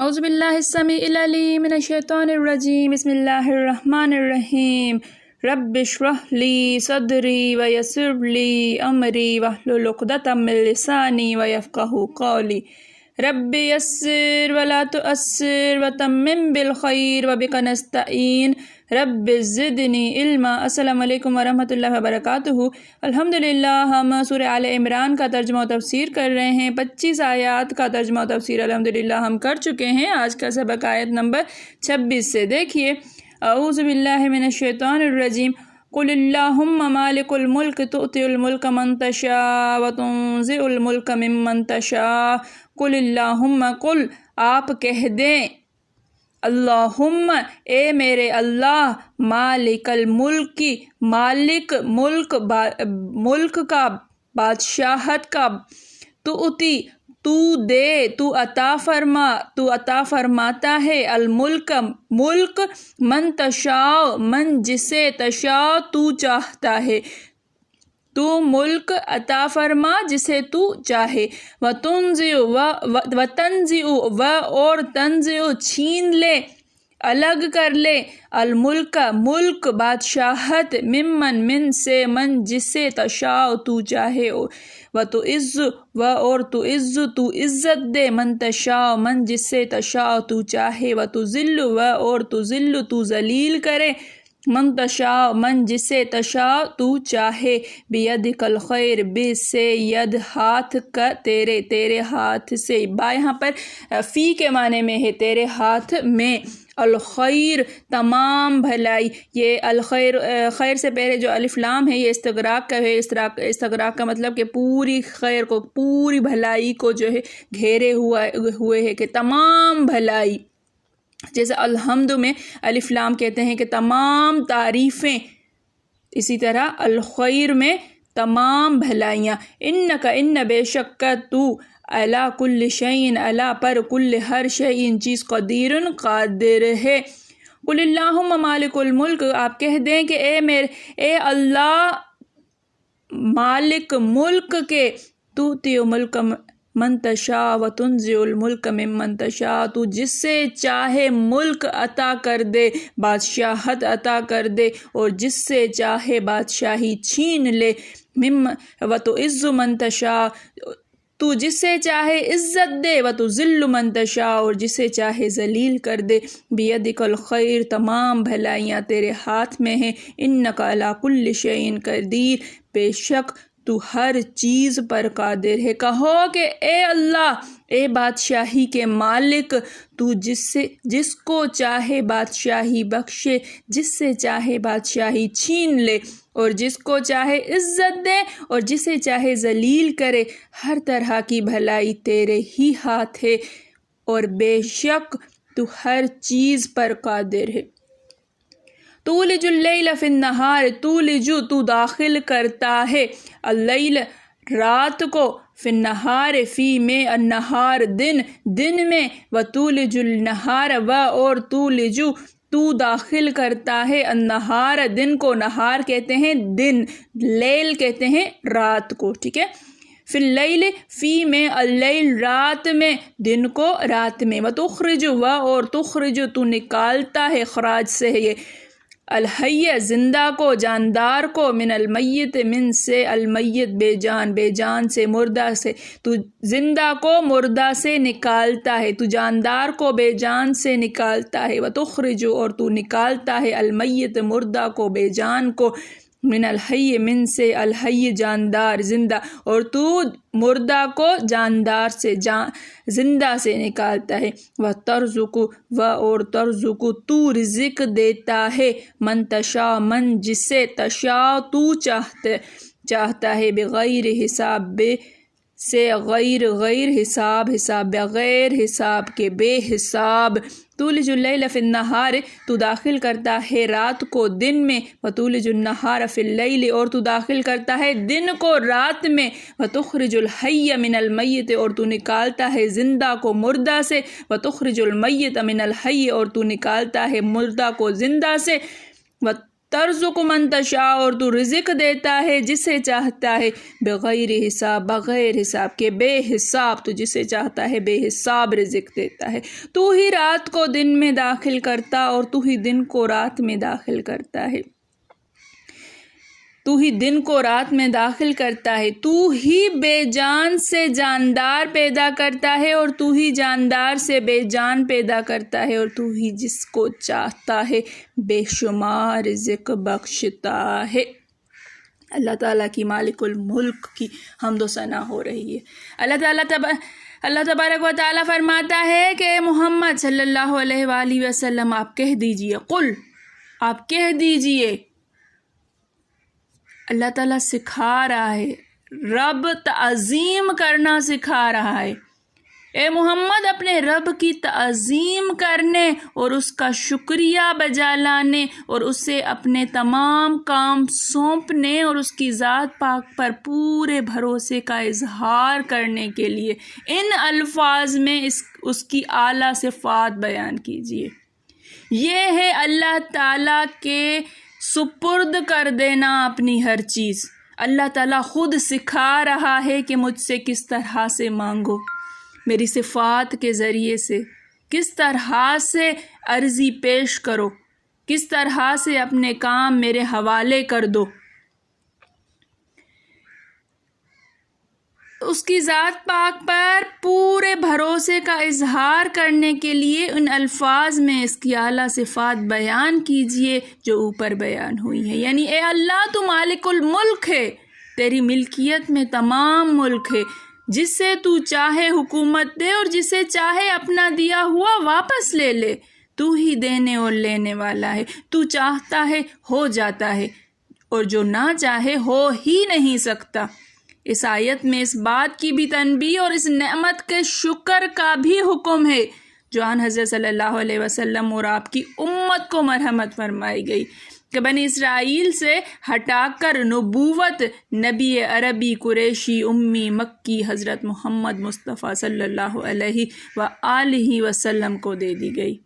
اعوذ باللہ السمیع العلیم من الشیطان الرجیم بسم اللہ الرحمن الرحیم رب اشرح لی صدری ویسر لی امری واحلل عقدۃ من لسانی ویفقہوا قولی رب یسر ولا تؤثر وتمم بالخیر وبک نستعین رب زدنی علما۔ السلام علیکم ورحمۃ اللہ وبرکاتہ۔ الحمدللہ ہم سورہ آل عمران کا ترجمہ و تفسیر کر رہے ہیں۔ 25 آیات کا ترجمہ و تفسیر الحمدللہ ہم کر چکے ہیں۔ آج کا سبق آیت نمبر 26 سے دیکھیے۔ اعوذ باللہ من الشیطان الرجیم قل اللہم مالک الملک تؤتی الملک من تشاء وتنزع الملک ممن تشاء قل اللہم، قل آپ کہہ دیں، اللہم اے میرے اللہ، مالک الملک مالک ملک کا، بادشاہت کا، تؤتی تو دے، تو عطا فرماتا ہے، الملک ملک، من تشاء من جسے، تشاء تو چاہتا ہے، تو ملک عطا فرما جسے تو چاہے، وتنزع اور تنزع چھین لے، الگ کر لے، الملک ملک بادشاہت، من سے، من جسے، تشاء تو چاہے، وتعز اور تو عزت دے، من تشاء من جسے، تشاء تو چاہے، وتذل اور تو ذل تو ذلیل کرے، من تشاء من جسے، تشاء تو چاہے، بیدک الخیر، بے سے ید ہاتھ کا، تیرے ہاتھ سے، با یہاں پر فی کے معنی میں ہے، تیرے ہاتھ میں، الخیر تمام بھلائی، یہ الخیر، خیر سے پہلے جو الف لام ہے یہ استغراق کا ہے، استغراق کا مطلب کہ پوری خیر کو، پوری بھلائی کو جو ہے گھیرے ہوئے ہے، کہ تمام بھلائی، جیسے الحمد میں الف لام کہتے ہیں کہ تمام تعریفیں، اسی طرح الخیر میں تمام بھلائیاں، ان بے شک تو، علی کل شیء علی پر، کل ہر شیء چیز، قدیر قادر ہے، قل اللہم مالک الملک آپ کہہ دیں کہ اے اللہ مالک ملک کے، تؤتی ملک من تشاء وتنزع الملک ممن تشاء، تو جس سے چاہے ملک عطا کر دے، بادشاہت عطا کر دے، اور جس سے چاہے بادشاہی چھین لے، وتعز من تشاء تو جس سے چاہے عزت دے، وتذل من تشاء اور جسے چاہے ذلیل کر دے، بیدک الخیر تمام بھلائیاں تیرے ہاتھ میں ہیں، انک علی کل شیء قدیر بے شک تو ہر چیز پر قادر ہے۔ کہو کہ اے اللہ، اے بادشاہی کے مالک، تو جس کو چاہے بادشاہی بخشے، جس سے چاہے بادشاہی چھین لے، اور جس کو چاہے عزت دے اور جسے چاہے ذلیل کرے، ہر طرح کی بھلائی تیرے ہی ہاتھ ہے، اور بے شک تو ہر چیز پر قادر ہے۔ تولج اللیل فی النہار، تولج تو داخل کرتا ہے، اللیل رات کو، فی النہار فی میں، النہار دن میں، وتولج النہار اور تولج تو داخل کرتا ہے، النہار دن کو، نہار کہتے ہیں دن، لیل کہتے ہیں رات کو، ٹھیک ہے، فی اللیل فی میں، اللیل رات میں، دن کو رات میں، وتخرج اور تخرج تو نکالتا ہے، خراج سے ہے یہ، الحی زندہ کو، جاندار کو، من المیت من سے، المیت بے جان سے، مردہ سے، تو زندہ کو مردہ سے نکالتا ہے، تو جاندار کو بے جان سے نکالتا ہے، وتخرج اور تو نکالتا ہے، المیت مردہ کو، بے جان کو، من الحی من سے، الحی جاندار زندہ، اور تو مردہ کو جاندار سے، زندہ سے نکالتا ہے، وترزق اور ترزق تو رزق دیتا ہے، من تشاء من جسے، تشاء تو چاہتا ہے، بغیر حساب سے، غیر حساب بغیر حساب کے، بے حساب، تولج اللیل فی النہار تو داخل کرتا ہے رات کو دن میں، وتولج النہار فی اللیل اور تو داخل کرتا ہے دن کو رات میں، وتخرج الحی من المیت اور تو نکالتا ہے زندہ کو مردہ سے، وتخرج المیت من الحی اور تو نکالتا ہے مردہ کو زندہ سے، ترزق من تشاء، اور تو رزق دیتا ہے جسے چاہتا ہے، بغیر حساب، بغیر حساب کے، بے حساب، تو جسے چاہتا ہے بے حساب رزق دیتا ہے۔ تو ہی رات کو دن میں داخل کرتا اور تو ہی دن کو رات میں داخل کرتا ہے، تو ہی دن کو رات میں داخل کرتا ہے، تو ہی بے جان سے جاندار پیدا کرتا ہے اور تو ہی جاندار سے بے جان پیدا کرتا ہے، اور تو ہی جس کو چاہتا ہے بے شمار رزق بخشتا ہے۔ اللہ تعالیٰ کی مالک الملک کی حمد و ثنا ہو رہی ہے۔ اللہ تبارک و تعالیٰ فرماتا ہے کہ محمد صلی اللہ علیہ وآلہ وسلم آپ کہہ دیجئے، قل، آپ کہہ دیجئے۔ اللہ تعالیٰ سکھا رہا ہے، رب تعظیم کرنا سکھا رہا ہے۔ اے محمد اپنے رب کی تعظیم کرنے اور اس کا شکریہ بجا لانے اور اسے اپنے تمام کام سونپنے اور اس کی ذات پاک پر پورے بھروسے کا اظہار کرنے کے لیے ان الفاظ میں اس کی اعلیٰ صفات بیان کیجیے۔ یہ ہے اللہ تعالیٰ کے سپرد کر دینا اپنی ہر چیز۔ اللہ تعالیٰ خود سکھا رہا ہے کہ مجھ سے کس طرح سے مانگو، میری صفات کے ذریعے سے کس طرح سے عرضی پیش کرو، کس طرح سے اپنے کام میرے حوالے کر دو۔ اس کی ذات پاک پر پورے بھروسے کا اظہار کرنے کے لیے ان الفاظ میں اس کی اعلیٰ صفات بیان کیجئے جو اوپر بیان ہوئی ہیں۔ یعنی اے اللہ تو مالک الملک ہے، تیری ملکیت میں تمام ملک ہے، جس سے تو چاہے حکومت دے اور جسے چاہے اپنا دیا ہوا واپس لے لے، تو ہی دینے اور لینے والا ہے، تو چاہتا ہے ہو جاتا ہے اور جو نہ چاہے ہو ہی نہیں سکتا۔ اس آیت میں اس بات کی بھی تنبیہ اور اس نعمت کے شکر کا بھی حکم ہے جو آن حضرت صلی اللہ علیہ وسلم اور آپ کی امت کو مرحمت فرمائی گئی کہ بنی اسرائیل سے ہٹا کر نبوت نبی عربی قریشی امی مکی حضرت محمد مصطفیٰ صلی اللہ علیہ وآلہ وسلم کو دے دی گئی،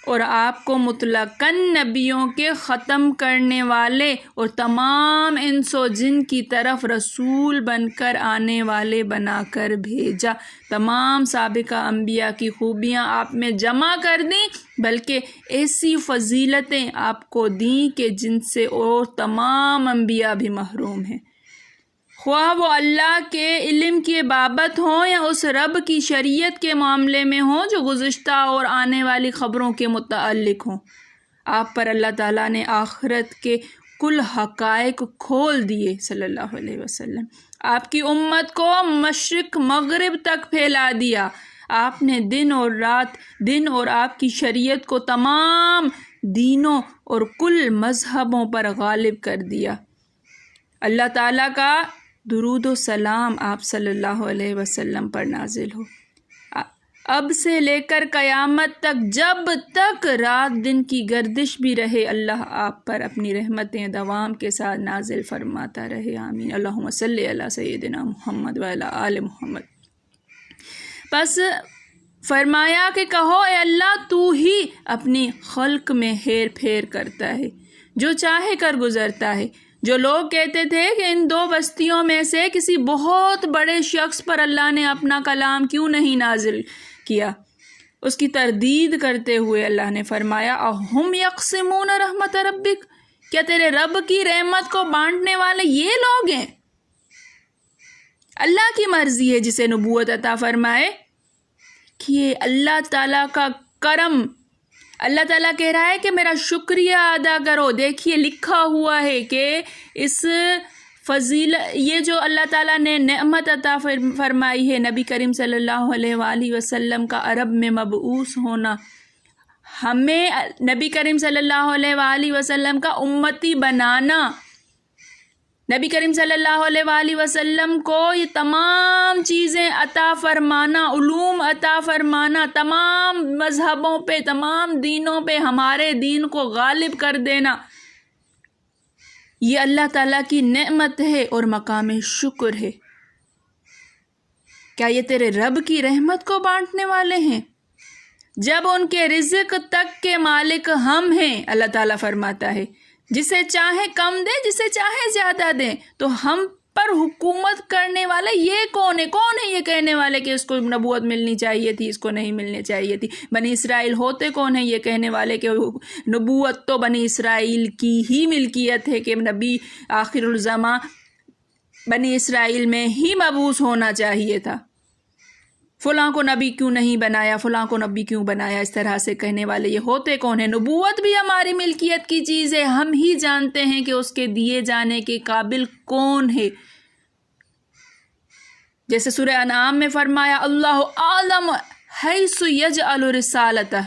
اور آپ کو مطلقاً نبیوں کے ختم کرنے والے اور تمام انس و جن کی طرف رسول بن کر آنے والے بنا کر بھیجا۔ تمام سابقہ انبیاء کی خوبیاں آپ میں جمع کر دیں، بلکہ ایسی فضیلتیں آپ کو دیں کہ جن سے اور تمام انبیاء بھی محروم ہیں، خواہ وہ اللہ کے علم کی بابت ہوں یا اس رب کی شریعت کے معاملے میں ہوں جو گزشتہ اور آنے والی خبروں کے متعلق ہوں۔ آپ پر اللہ تعالیٰ نے آخرت کے کل حقائق کھول دیے صلی اللہ علیہ وسلم، آپ کی امت کو مشرق مغرب تک پھیلا دیا، آپ نے دن اور رات، دن اور آپ کی شریعت کو تمام دینوں اور کل مذہبوں پر غالب کر دیا۔ اللہ تعالیٰ کا درود و سلام آپ صلی اللہ علیہ وسلم پر نازل ہو۔ اب سے لے کر قیامت تک، جب تک رات دن کی گردش بھی رہے، اللہ آپ پر اپنی رحمتیں دوام کے ساتھ نازل فرماتا رہے، آمین۔ اللہم صلی علی سیدنا محمد وعلی آل محمد۔ پس فرمایا کہ کہو اے اللہ تو ہی اپنی خلق میں ہیر پھیر کرتا ہے، جو چاہے کر گزرتا ہے۔ جو لوگ کہتے تھے کہ ان دو بستیوں میں سے کسی بہت بڑے شخص پر اللہ نے اپنا کلام کیوں نہیں نازل کیا، اس کی تردید کرتے ہوئے اللہ نے فرمایا اَهُمْ يَقْسِمُونَ رَحْمَتَ رَبِّكَ، کیا تیرے رب کی رحمت کو بانٹنے والے یہ لوگ ہیں؟ اللہ کی مرضی ہے جسے نبوت عطا فرمائے کہ یہ اللہ تعالیٰ کا کرم۔ اللہ تعالیٰ کہہ رہا ہے کہ میرا شکریہ ادا کرو۔ دیکھیے لکھا ہوا ہے کہ اس یہ جو اللہ تعالیٰ نے نعمت عطا فرمائی ہے، نبی کریم صلی اللہ علیہ وآلہ وسلم کا عرب میں مبعوث ہونا، ہمیں نبی کریم صلی اللہ علیہ وآلہ وسلم کا امتی بنانا، نبی کریم صلی اللہ علیہ وآلہ وسلم کو یہ تمام چیزیں عطا فرمانا، علوم عطا فرمانا، تمام مذہبوں پہ، تمام دینوں پہ ہمارے دین کو غالب کر دینا، یہ اللہ تعالیٰ کی نعمت ہے اور مقام شکر ہے۔ کیا یہ تیرے رب کی رحمت کو بانٹنے والے ہیں؟ جب ان کے رزق تک کے مالک ہم ہیں، اللہ تعالیٰ فرماتا ہے، جسے چاہے کم دے، جسے چاہے زیادہ دیں۔ تو ہم پر حکومت کرنے والے یہ کون ہے یہ کہنے والے کہ اس کو نبوت ملنی چاہیے تھی، اس کو نہیں ملنی چاہیے تھی؟ بنی اسرائیل ہوتے کون ہیں یہ کہنے والے کہ نبوت تو بنی اسرائیل کی ہی ملکیت ہے، کہ نبی آخر الزماں بنی اسرائیل میں ہی مبعوث ہونا چاہیے تھا، فلاں کو نبی کیوں نہیں بنایا، فلاں کو نبی کیوں بنایا؟ اس طرح سے کہنے والے یہ ہوتے کون ہیں؟ نبوت بھی ہماری ملکیت کی چیز ہے، ہم ہی جانتے ہیں کہ اس کے دیے جانے کے قابل کون ہے۔ جیسے سورہ انعام میں فرمایا اللہ اعلم حیث یجعل رسالتہ،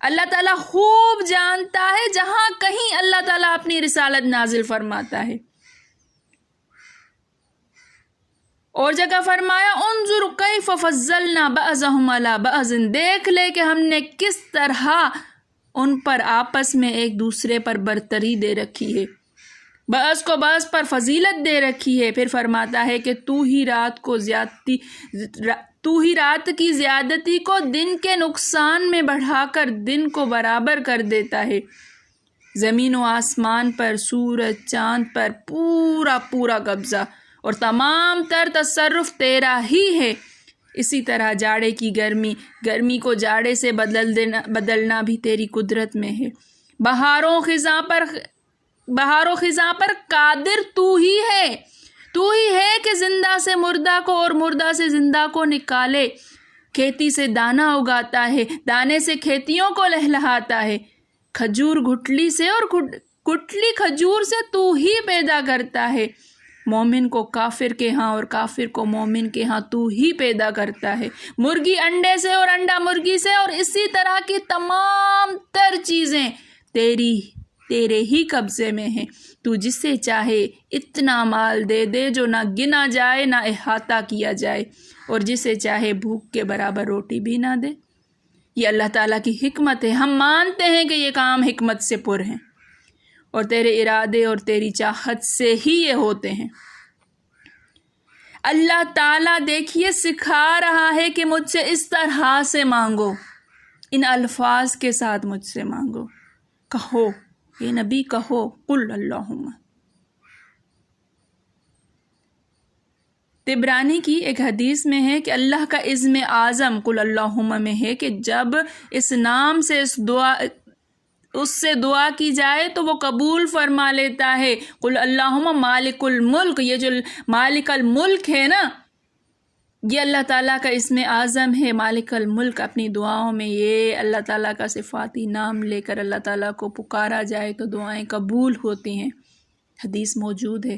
اللہ تعالیٰ خوب جانتا ہے جہاں کہیں اللہ تعالیٰ اپنی رسالت نازل فرماتا ہے۔ اور جگہ فرمایا انظر کیف فضلنا بعضهم علی بعض، دیکھ لے کہ ہم نے کس طرح ان پر آپس میں ایک دوسرے پر برتری دے رکھی ہے، بعض کو بعض پر فضیلت دے رکھی ہے۔ پھر فرماتا ہے کہ تو ہی رات کی زیادتی کو دن کے نقصان میں بڑھا کر دن کو برابر کر دیتا ہے، زمین و آسمان پر، سورج چاند پر پورا قبضہ اور تمام تر تصرف تیرا ہی ہے۔ اسی طرح جاڑے کی گرمی کو جاڑے سے بدلنا بھی تیری قدرت میں ہے۔ بہاروں خزاں پر قادر تو ہی ہے کہ زندہ سے مردہ کو اور مردہ سے زندہ کو نکالے، کھیتی سے دانہ اگاتا ہے، دانے سے کھیتیوں کو لہلہاتا ہے، کھجور گٹھلی سے اور گٹھلی کھجور سے تو ہی پیدا کرتا ہے، مومن کو کافر کے ہاں اور کافر کو مومن کے ہاں تو ہی پیدا کرتا ہے، مرغی انڈے سے اور انڈا مرغی سے، اور اسی طرح کی تمام تر چیزیں تیرے ہی قبضے میں ہیں۔ تو جسے چاہے اتنا مال دے دے جو نہ گنا جائے نہ احاطہ کیا جائے، اور جسے چاہے بھوک کے برابر روٹی بھی نہ دے۔ یہ اللہ تعالیٰ کی حکمت ہے، ہم مانتے ہیں کہ یہ کام حکمت سے پر ہیں، اور تیرے ارادے اور تیری چاہت سے ہی یہ ہوتے ہیں۔ اللہ تعالیٰ دیکھیے سکھا رہا ہے کہ مجھ سے اس طرح سے مانگو، ان الفاظ کے ساتھ مجھ سے مانگو، کہو اے نبی کہو قل اللہم۔ طبرانی کی ایک حدیث میں ہے کہ اللہ کا عزم اعظم قل اللہم میں ہے کہ جب اس نام سے اس سے دعا کی جائے تو وہ قبول فرما لیتا ہے۔ قل اللہم مالک الملک، یہ جو مالک الملک ہے نا، یہ اللہ تعالیٰ کا اسم اعظم ہے، مالک الملک۔ اپنی دعاؤں میں یہ اللہ تعالیٰ کا صفاتی نام لے کر اللہ تعالیٰ کو پکارا جائے تو دعائیں قبول ہوتی ہیں، حدیث موجود ہے۔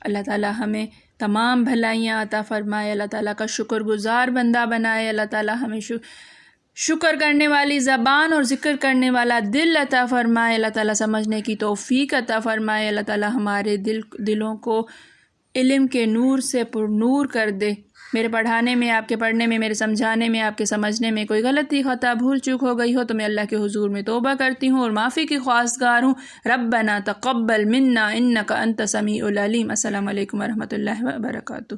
اللہ تعالیٰ ہمیں تمام بھلائیاں عطا فرمائے، اللہ تعالیٰ کا شکر گزار بندہ بنائے، اللہ تعالیٰ ہمیں شکر کرنے والی زبان اور ذکر کرنے والا دل عطا فرمائے، اللہ تعالیٰ سمجھنے کی توفیق عطا فرمائے، اللہ تعالیٰ ہمارے دلوں کو علم کے نور سے پر نور کر دے۔ میرے پڑھانے میں، آپ کے پڑھنے میں، میرے سمجھانے میں، آپ کے سمجھنے میں کوئی غلطی خطا بھول چوک ہو گئی ہو تو میں اللہ کے حضور میں توبہ کرتی ہوں اور معافی کی خواستگار ہوں۔ ربنا تقبل منا انک انت سمیع العلیم۔ السلام علیکم ورحمۃ اللہ وبرکاتہ۔